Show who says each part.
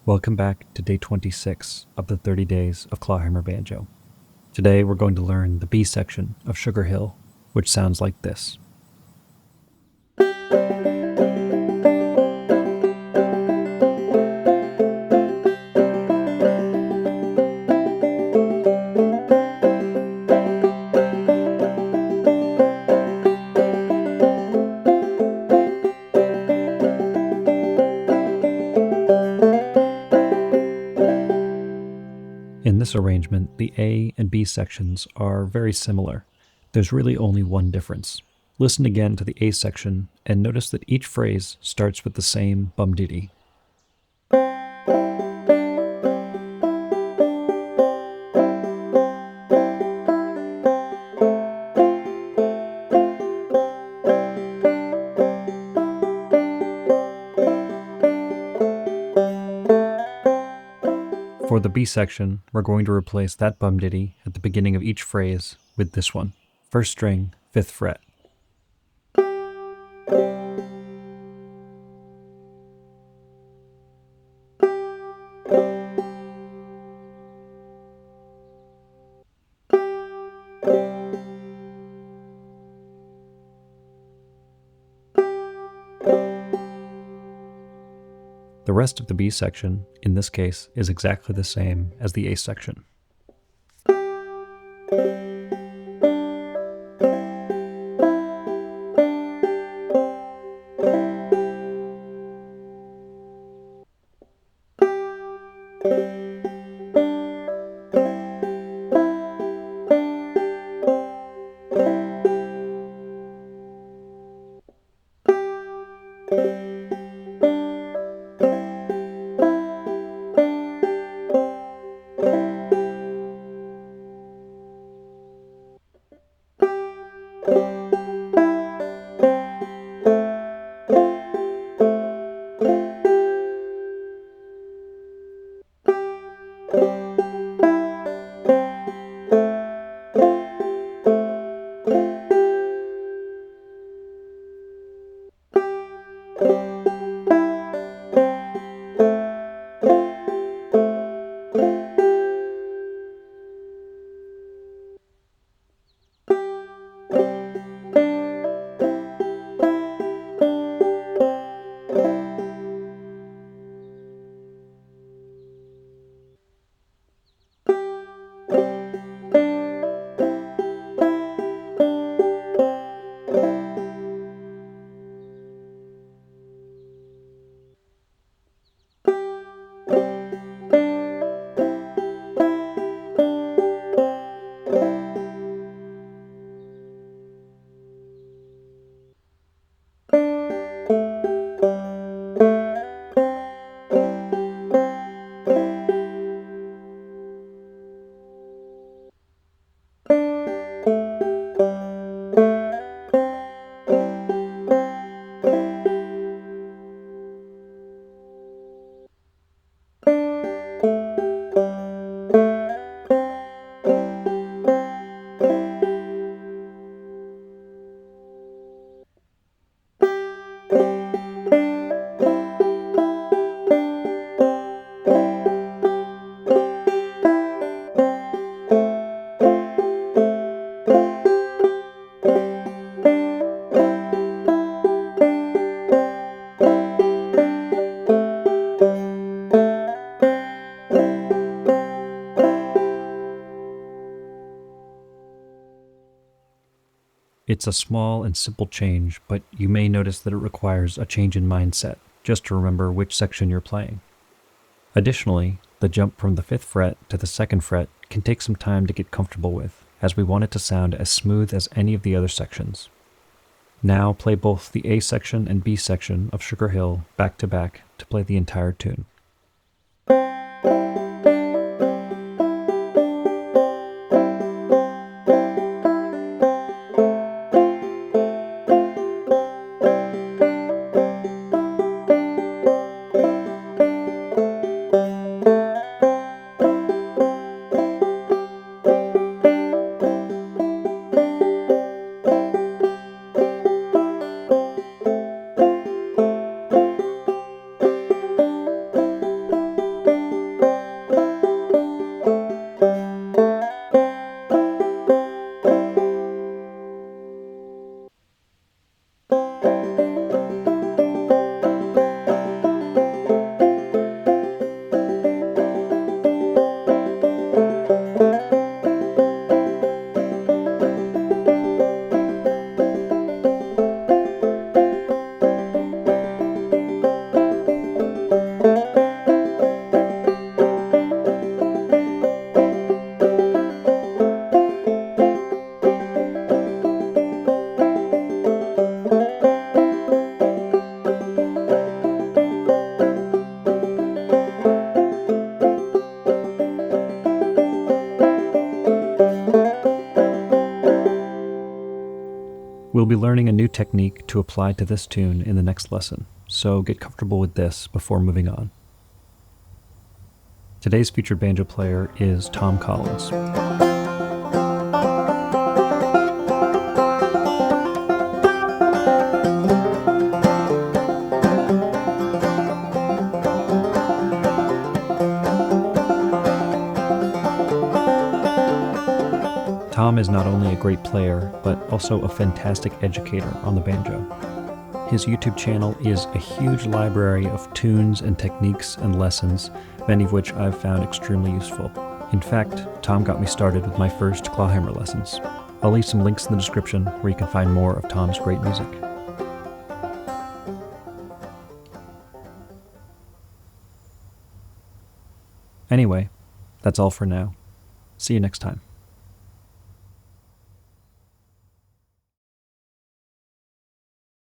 Speaker 1: Welcome back to day 26 of the 30 days of Clawhammer Banjo. Today we're going to learn the B section of Sugar Hill, which sounds like this. In this arrangement, the A and B sections are very similar. There's really only one difference. Listen again to the A section and notice that each phrase starts with the same bum-diddy. For the B section, we're going to replace that bum-diddy at the beginning of each phrase with this one. First string, 5th fret. The rest of the B section, in this case, is exactly the same as the A section. It's a small and simple change, but you may notice that it requires a change in mindset, just to remember which section you're playing. Additionally, the jump from the 5th fret to the 2nd fret can take some time to get comfortable with, as we want it to sound as smooth as any of the other sections. Now play both the A section and B section of Sugar Hill back to back to play the entire tune. We'll be learning a new technique to apply to this tune in the next lesson, so get comfortable with this before moving on. Today's featured banjo player is Tom Collins. Tom is not only a great player, but also a fantastic educator on the banjo. His YouTube channel is a huge library of tunes and techniques and lessons, many of which I've found extremely useful. In fact, Tom got me started with my first Clawhammer lessons. I'll leave some links in the description where you can find more of Tom's great music. Anyway, that's all for now. See you next time.